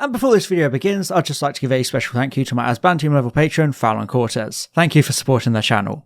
And before this video begins, I'd just like to give a special thank you to my Asbantium level patron, Fallon Cortez. Thank you for supporting the channel.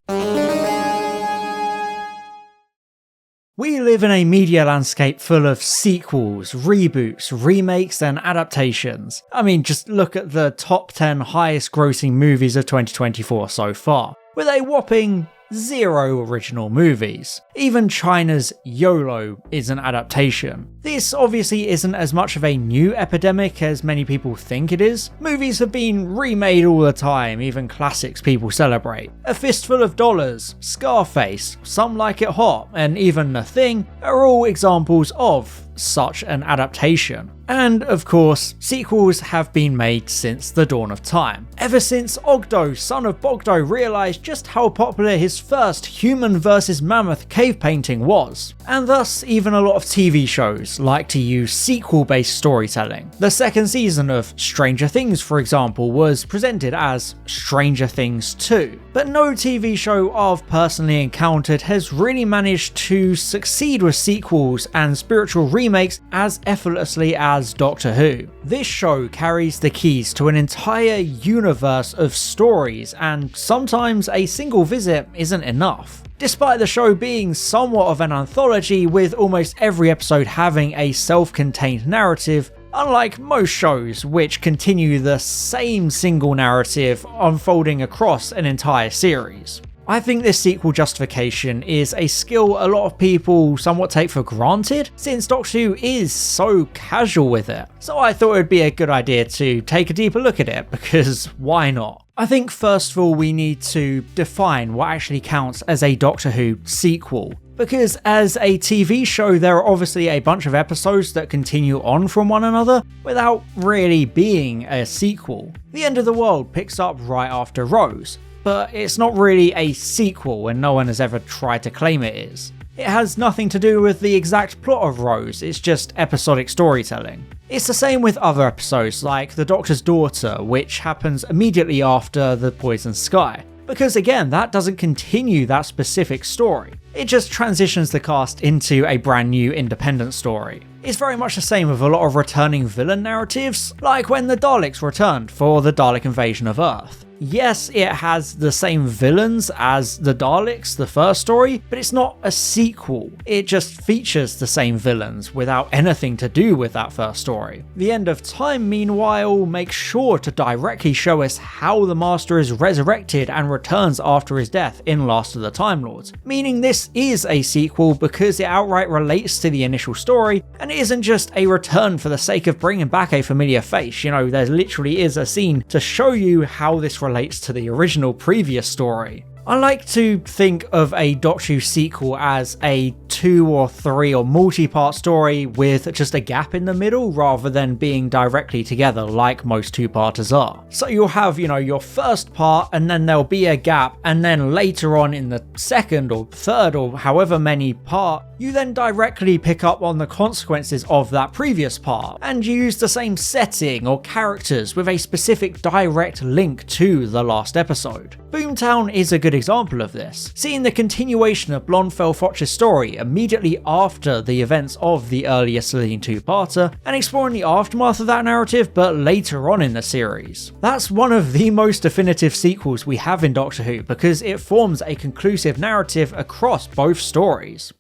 We live in a media landscape full of sequels, reboots, remakes, and adaptations. I mean, just look at the top 10 highest grossing movies of 2024 so far, with a whopping 0 original movies. Even China's YOLO is an adaptation. This obviously isn't as much of a new epidemic as many people think it is. Movies have been remade all the time, even classics people celebrate. A Fistful of Dollars, Scarface, Some Like It Hot, and even The Thing are all examples of such an adaptation. And of course, sequels have been made since the dawn of time. Ever since Ogdo, son of Bogdo, realised just how popular his first human versus mammoth cave painting was. And thus, even a lot of TV shows like to use sequel-based storytelling. The second season of Stranger Things, for example, was presented as Stranger Things 2. But no TV show I've personally encountered has really managed to succeed with sequels and spiritual remakes as effortlessly as Doctor Who. This show carries the keys to an entire universe of stories, and sometimes a single visit isn't enough. Despite the show being somewhat of an anthology, with almost every episode having a self-contained narrative, unlike most shows which continue the same single narrative unfolding across an entire series. I think this sequel justification is a skill a lot of people somewhat take for granted, since Doctor Who is so casual with it. So I thought it would be a good idea to take a deeper look at it, because why not? I think first of all we need to define what actually counts as a Doctor Who sequel. Because as a TV show, there are obviously a bunch of episodes that continue on from one another without really being a sequel. The End of the World picks up right after Rose, but it's not really a sequel and no one has ever tried to claim it is. It has nothing to do with the exact plot of Rose, it's just episodic storytelling. It's the same with other episodes like The Doctor's Daughter, which happens immediately after The Poison Sky. Because again, that doesn't continue that specific story. It just transitions the cast into a brand new independent story. It's very much the same with a lot of returning villain narratives, like when the Daleks returned for the Dalek invasion of Earth. Yes, it has the same villains as the Daleks, the first story, but it's not a sequel. It just features the same villains without anything to do with that first story. The End of Time, meanwhile, makes sure to directly show us how the Master is resurrected and returns after his death in Last of the Time Lords, meaning this is a sequel because it outright relates to the initial story, and it isn't just a return for the sake of bringing back a familiar face. You know, there literally is a scene to show you how this relates to the original previous story. I like to think of a Doctor Who sequel as a 2 or 3 or multi-part story with just a gap in the middle rather than being directly together like most two-parters are. So you'll have, your first part and then there'll be a gap, and then later on in the second or third or however many part, you then directly pick up on the consequences of that previous part, and you use the same setting or characters with a specific direct link to the last episode. Boomtown is a good example of this, seeing the continuation of Blofeld Foch's story immediately after the events of the earlier Celine two-parter, and exploring the aftermath of that narrative but later on in the series. That's one of the most definitive sequels we have in Doctor Who because it forms a conclusive narrative across both stories.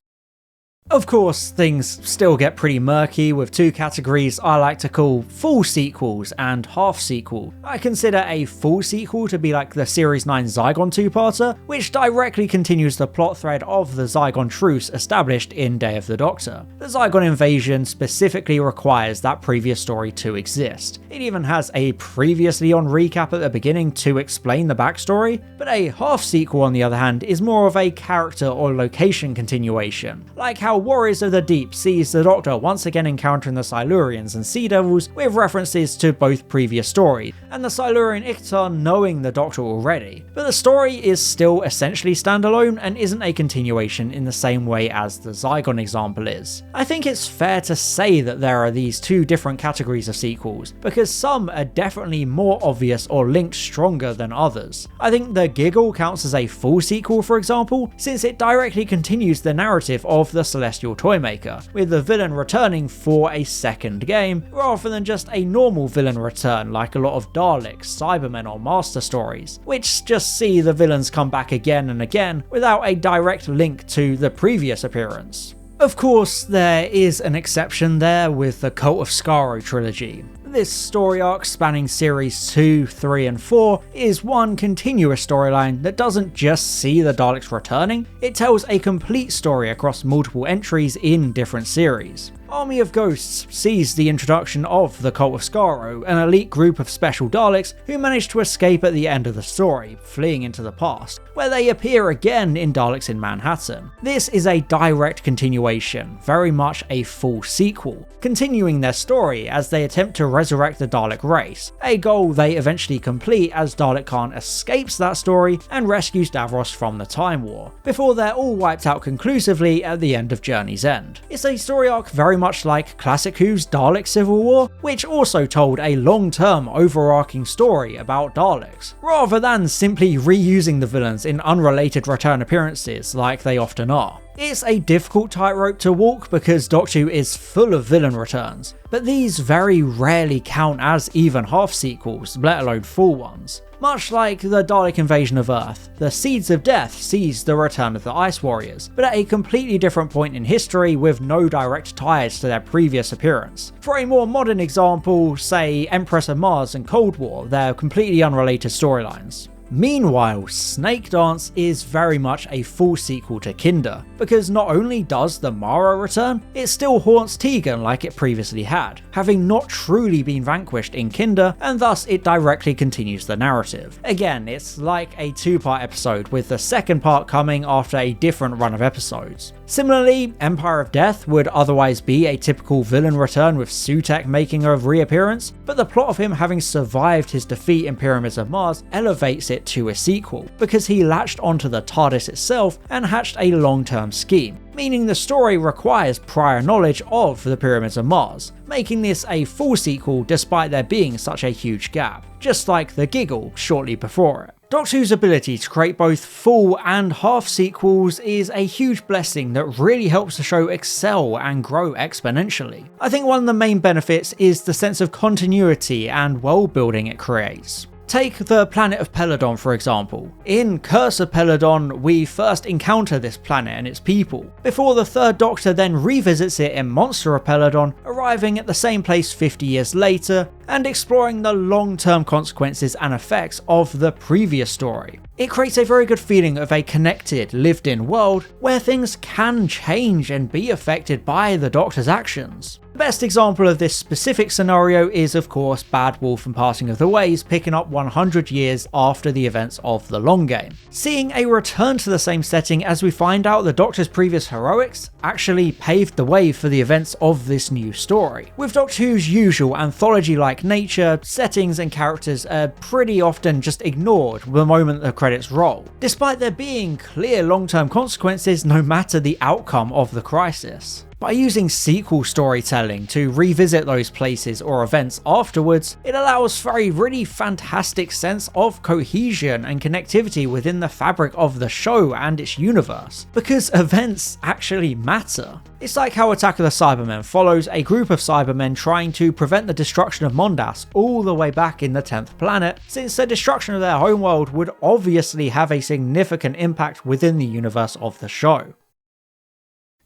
Of course, things still get pretty murky with two categories I like to call full sequels and half sequel. I consider a full sequel to be like the Series 9 Zygon two-parter, which directly continues the plot thread of the Zygon truce established in Day of the Doctor. The Zygon invasion specifically requires that previous story to exist. It even has a previously on recap at the beginning to explain the backstory, but a half sequel on the other hand is more of a character or location continuation, like how Warriors of the Deep sees the Doctor once again encountering the Silurians and Sea Devils with references to both previous stories, and the Silurian Ictar knowing the Doctor already. But the story is still essentially standalone and isn't a continuation in the same way as the Zygon example is. I think it's fair to say that there are these two different categories of sequels, because some are definitely more obvious or linked stronger than others. I think The Giggle counts as a full sequel, for example, since it directly continues the narrative of the Celestial celestial toymaker, with the villain returning for a second game, rather than just a normal villain return like a lot of Daleks, Cybermen or Master stories, which just see the villains come back again and again without a direct link to the previous appearance. Of course, there is an exception there with the Cult of Skaro trilogy. This story arc spanning series 2, 3 and 4 is one continuous storyline that doesn't just see the Daleks returning, it tells a complete story across multiple entries in different series. Army of Ghosts sees the introduction of the Cult of Skaro, an elite group of special Daleks who manage to escape at the end of the story, fleeing into the past, where they appear again in Daleks in Manhattan. This is a direct continuation, very much a full sequel, continuing their story as they attempt to resurrect the Dalek race, a goal they eventually complete as Dalek Khan escapes that story and rescues Davros from the Time War, before they're all wiped out conclusively at the end of Journey's End. It's a story arc very much like Classic Who's Dalek Civil War, which also told a long-term overarching story about Daleks, rather than simply reusing the villains in unrelated return appearances like they often are. It's a difficult tightrope to walk because Doctor Who is full of villain returns, but these very rarely count as even half sequels, let alone full ones. Much like the Dalek invasion of Earth, the Seeds of Death sees the return of the Ice Warriors, but at a completely different point in history with no direct ties to their previous appearance. For a more modern example, say Empress of Mars and Cold War, they're completely unrelated storylines. Meanwhile, Snake Dance is very much a full sequel to Kinder, because not only does the Mara return, it still haunts Tegan like it previously had, having not truly been vanquished in Kinder, and thus it directly continues the narrative. Again, it's like a two-part episode, with the second part coming after a different run of episodes. Similarly, Empire of Death would otherwise be a typical villain return with Sutekh making a reappearance, but the plot of him having survived his defeat in Pyramids of Mars elevates it to a sequel, because he latched onto the TARDIS itself and hatched a long-term scheme, meaning the story requires prior knowledge of the Pyramids of Mars, making this a full sequel despite there being such a huge gap, just like The Giggle shortly before it. Doctor Who's ability to create both full and half sequels is a huge blessing that really helps the show excel and grow exponentially. I think one of the main benefits is the sense of continuity and world building it creates. Take the planet of Peladon for example. In Curse of Peladon, we first encounter this planet and its people, before the Third Doctor then revisits it in Monster of Peladon, arriving at the same place 50 years later, and exploring the long-term consequences and effects of the previous story. It creates a very good feeling of a connected, lived-in world where things can change and be affected by the Doctor's actions. The best example of this specific scenario is of course Bad Wolf and Passing of the Ways, picking up 100 years after the events of The Long Game. Seeing a return to the same setting as we find out the Doctor's previous heroics actually paved the way for the events of this new story. With Doctor Who's usual anthology-like nature, settings and characters are pretty often just ignored the moment the credits roll, despite there being clear long-term consequences no matter the outcome of the crisis. By using sequel storytelling to revisit those places or events afterwards, it allows for a really fantastic sense of cohesion and connectivity within the fabric of the show and its universe, because events actually matter. It's like how Attack of the Cybermen follows a group of Cybermen trying to prevent the destruction of Mondas all the way back in the 10th planet, since the destruction of their homeworld would obviously have a significant impact within the universe of the show.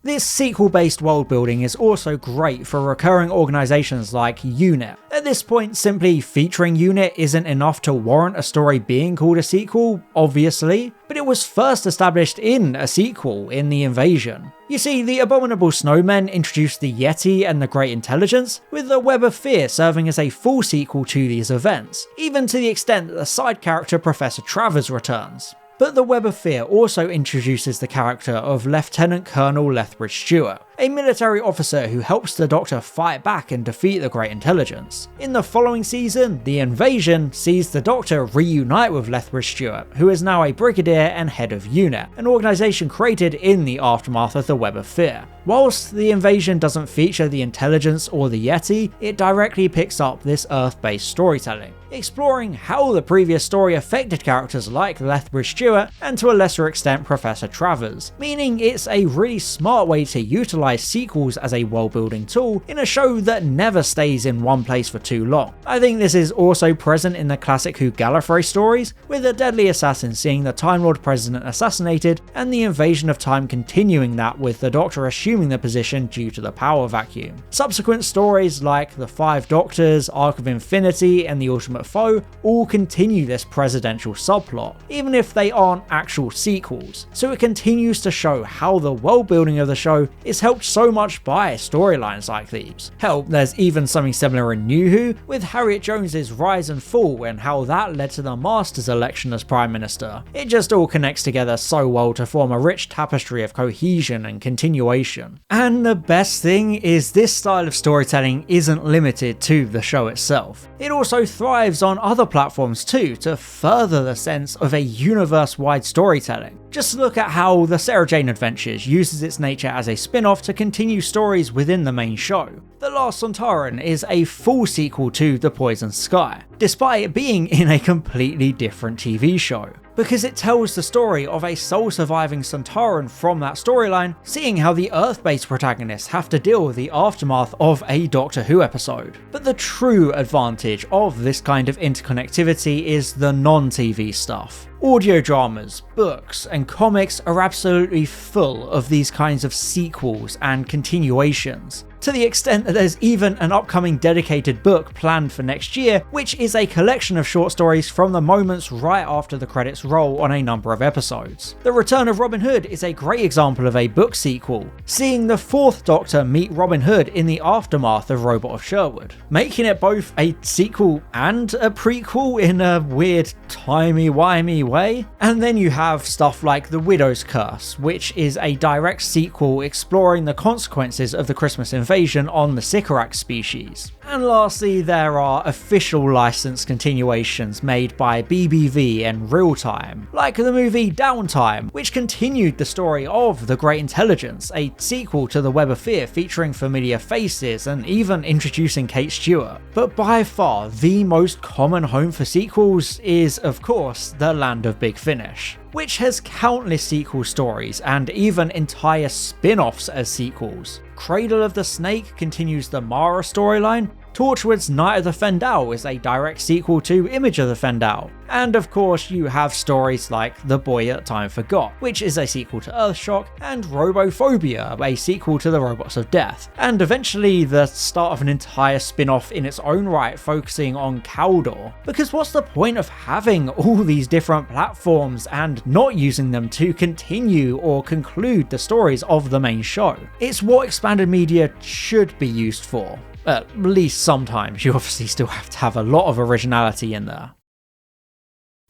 This sequel-based world building is also great for recurring organisations like UNIT. At this point, simply featuring UNIT isn't enough to warrant a story being called a sequel, obviously, but it was first established in a sequel in The Invasion. You see, the Abominable Snowmen introduced the Yeti and the Great Intelligence, with the Web of Fear serving as a full sequel to these events, even to the extent that the side character Professor Travers returns. But the Web of Fear also introduces the character of Lieutenant Colonel Lethbridge Stewart, a military officer who helps the Doctor fight back and defeat the Great Intelligence. In the following season, The Invasion sees the Doctor reunite with Lethbridge Stewart, who is now a brigadier and head of UNIT, an organisation created in the aftermath of the Web of Fear. Whilst The Invasion doesn't feature the Intelligence or the Yeti, it directly picks up this Earth-based storytelling, exploring how the previous story affected characters like Lethbridge Stewart and to a lesser extent Professor Travers, meaning it's a really smart way to utilise sequels as a world-building tool in a show that never stays in one place for too long. I think this is also present in the classic Who Gallifrey stories, with the Deadly Assassin seeing the Time Lord President assassinated and the Invasion of Time continuing that with the Doctor assuming the position due to the power vacuum. Subsequent stories like The Five Doctors, Arc of Infinity and The Ultimate Foe all continue this presidential subplot, even if they aren't actual sequels, so it continues to show how the world building of the show is helped so much by storylines like these. Hell, there's even something similar in New Who, with Harriet Jones's rise and fall and how that led to the Master's election as Prime Minister. It just all connects together so well to form a rich tapestry of cohesion and continuation. And the best thing is this style of storytelling isn't limited to the show itself. It also thrives on other platforms too to further the sense of a universe-wide storytelling. Just look at how The Sarah Jane Adventures uses its nature as a spin-off to continue stories within the main show. The Last Sontaran is a full sequel to The Poison Sky, despite it being in a completely different TV show, because it tells the story of a soul-surviving Sontaran from that storyline, seeing how the Earth-based protagonists have to deal with the aftermath of a Doctor Who episode. But the true advantage of this kind of interconnectivity is the non-TV stuff. Audio dramas, books, and comics are absolutely full of these kinds of sequels and continuations, to the extent that there's even an upcoming dedicated book planned for next year, which is a collection of short stories from the moments right after the credits roll on a number of episodes. The Return of Robin Hood is a great example of a book sequel, seeing the fourth Doctor meet Robin Hood in the aftermath of Robot of Sherwood, making it both a sequel and a prequel in a weird timey-wimey way. And then you have stuff like The Widow's Curse, which is a direct sequel exploring the consequences of the Christmas invasion on the Sycorax species. And lastly, there are official licensed continuations made by BBV and Real Time, like the movie Downtime, which continued the story of the Great Intelligence, a sequel to The Web of Fear featuring familiar faces and even introducing Kate Stewart. But by far, the most common home for sequels is, of course, The Land of Big Finish, which has countless sequel stories and even entire spin-offs as sequels. Cradle of the Snake continues the Mara storyline, Torchwood's Night of the Fendal is a direct sequel to Image of the Fendal, and of course you have stories like The Boy That Time Forgot, which is a sequel to Earthshock, and Robophobia, a sequel to The Robots of Death, and eventually the start of an entire spin-off in its own right focusing on Caldor. Because what's the point of having all these different platforms and not using them to continue or conclude the stories of the main show? It's what expanded media should be used for. At least sometimes. You obviously still have to have a lot of originality in there.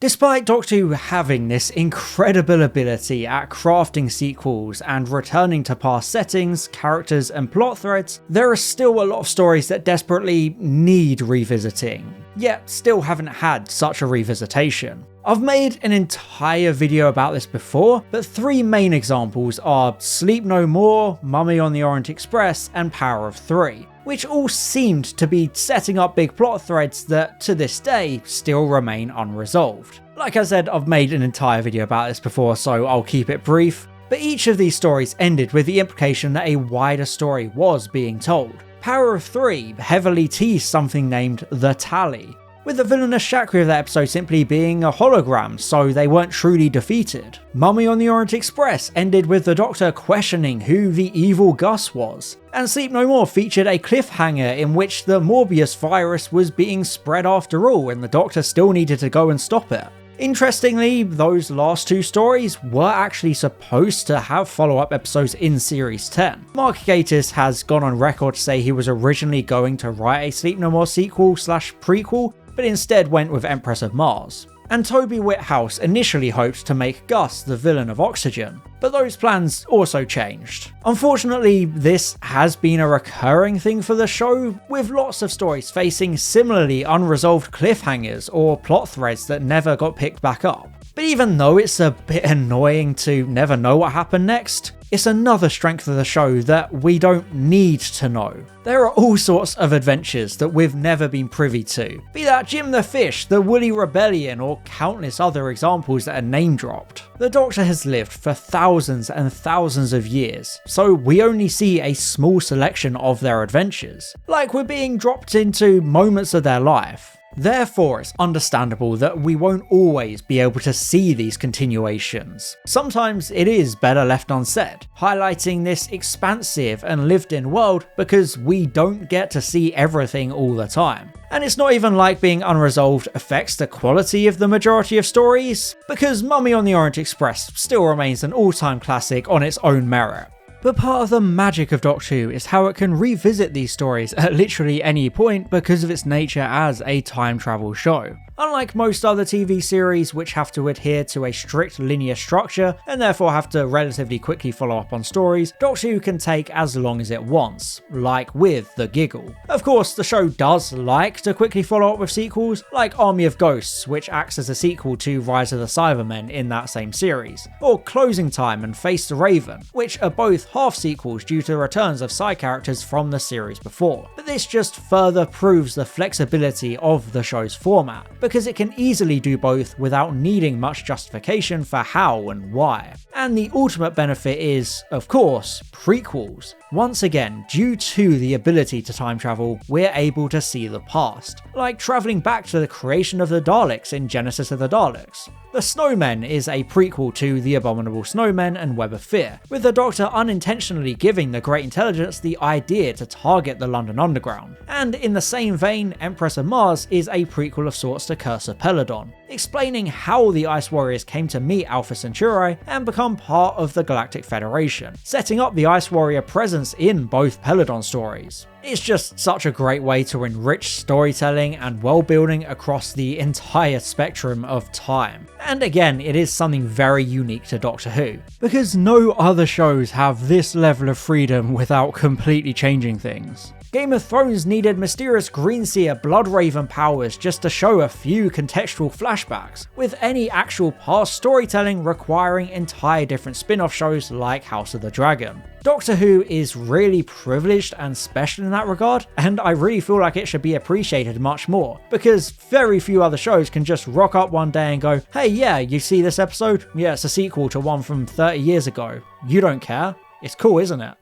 Despite Doctor Who having this incredible ability at crafting sequels and returning to past settings, characters and plot threads, there are still a lot of stories that desperately need revisiting, yet still haven't had such a revisitation. I've made an entire video about this before, but three main examples are Sleep No More, Mummy on the Orient Express and Power of Three, which all seemed to be setting up big plot threads that, to this day, still remain unresolved. Like I said, I've made an entire video about this before, so I'll keep it brief, but each of these stories ended with the implication that a wider story was being told. Power of Three heavily teased something named The Tally, with the villainous Shakri of that episode simply being a hologram, so they weren't truly defeated. Mummy on the Orient Express ended with the Doctor questioning who the evil Gus was, and Sleep No More featured a cliffhanger in which the Morbius virus was being spread after all and the Doctor still needed to go and stop it. Interestingly, those last two stories were actually supposed to have follow-up episodes in Series 10. Mark Gatiss has gone on record to say he was originally going to write a Sleep No More sequel/prequel, but instead went with Empress of Mars. And Toby Whithouse initially hoped to make Gus the villain of Oxygen, but those plans also changed. Unfortunately, this has been a recurring thing for the show, with lots of stories facing similarly unresolved cliffhangers or plot threads that never got picked back up. But even though it's a bit annoying to never know what happened next, it's another strength of the show that we don't need to know. There are all sorts of adventures that we've never been privy to, be that Jim the Fish, the Woolly Rebellion, or countless other examples that are name dropped. The Doctor has lived for thousands and thousands of years, so we only see a small selection of their adventures, like we're being dropped into moments of their life. Therefore, it's understandable that we won't always be able to see these continuations. Sometimes it is better left unsaid, highlighting this expansive and lived-in world because we don't get to see everything all the time. And it's not even like being unresolved affects the quality of the majority of stories, because Mummy on the Orient Express still remains an all-time classic on its own merit. But part of the magic of Doctor Who is how it can revisit these stories at literally any point because of its nature as a time travel show. Unlike most other TV series which have to adhere to a strict linear structure and therefore have to relatively quickly follow up on stories, Doctor Who can take as long as it wants, like with The Giggle. Of course, the show does like to quickly follow up with sequels, like Army of Ghosts, which acts as a sequel to Rise of the Cybermen in that same series, or Closing Time and Face the Raven, which are both half sequels due to the returns of side characters from the series before. But this just further proves the flexibility of the show's format, because it can easily do both without needing much justification for how and why. And the ultimate benefit is, of course, prequels. Once again, due to the ability to time travel, we're able to see the past, like travelling back to the creation of the Daleks in Genesis of the Daleks. The Snowmen is a prequel to The Abominable Snowmen and Web of Fear, with the Doctor unintentionally giving the Great Intelligence the idea to target the London Underground. And in the same vein, Empress of Mars is a prequel of sorts to Curse of Peladon, explaining how the Ice Warriors came to meet Alpha Centauri and become part of the Galactic Federation, setting up the Ice Warrior presence in both Peladon stories. It's just such a great way to enrich storytelling and world building across the entire spectrum of time. And again, it is something very unique to Doctor Who, because no other shows have this level of freedom without completely changing things. Game of Thrones needed mysterious Greenseer Bloodraven powers just to show a few contextual flashbacks, with any actual past storytelling requiring entire different spin-off shows like House of the Dragon. Doctor Who is really privileged and special in that regard, and I really feel like it should be appreciated much more, because very few other shows can just rock up one day and go, hey yeah, you see this episode? Yeah, it's a sequel to one from 30 years ago. You don't care? It's cool, isn't it?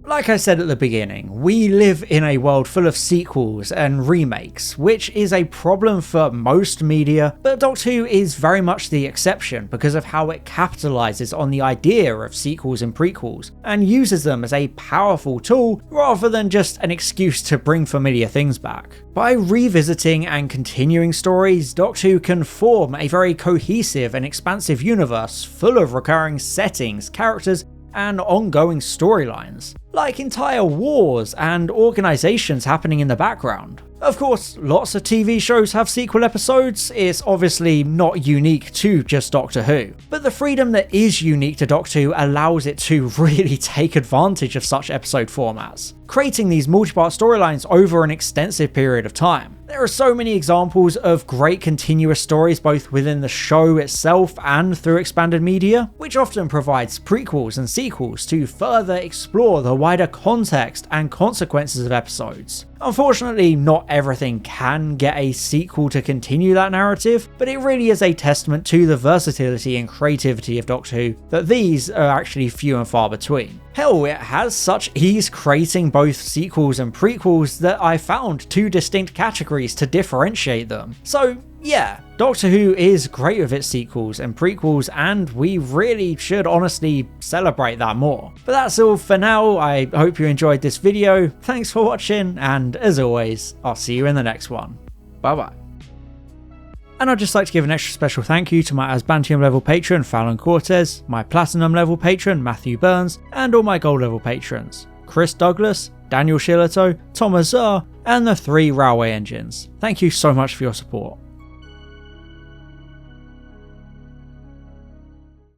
Like I said at the beginning, we live in a world full of sequels and remakes, which is a problem for most media, but Doctor Who is very much the exception because of how it capitalizes on the idea of sequels and prequels, and uses them as a powerful tool rather than just an excuse to bring familiar things back. By revisiting and continuing stories, Doctor Who can form a very cohesive and expansive universe full of recurring settings, characters, and ongoing storylines, like entire wars and organisations happening in the background. Of course, lots of TV shows have sequel episodes. It's obviously not unique to just Doctor Who, but the freedom that is unique to Doctor Who allows it to really take advantage of such episode formats, creating these multi-part storylines over an extensive period of time. There are so many examples of great continuous stories both within the show itself and through expanded media, which often provides prequels and sequels to further explore the wider context and consequences of episodes. Unfortunately, not everything can get a sequel to continue that narrative, but it really is a testament to the versatility and creativity of Doctor Who that these are actually few and far between. Hell, it has such ease creating both sequels and prequels that I found two distinct categories to differentiate them. So yeah, Doctor Who is great with its sequels and prequels, and we really should honestly celebrate that more. But that's all for now. I hope you enjoyed this video. Thanks for watching, and as always, I'll see you in the next one. Bye bye. And I'd just like to give an extra special thank you to my Asbantium level patron Fallon Cortez, my Platinum level patron Matthew Burns, and all my Gold level patrons Chris Douglas, Daniel Shillito, Thomas Zar, and the 3 Railway Engines. Thank you so much for your support.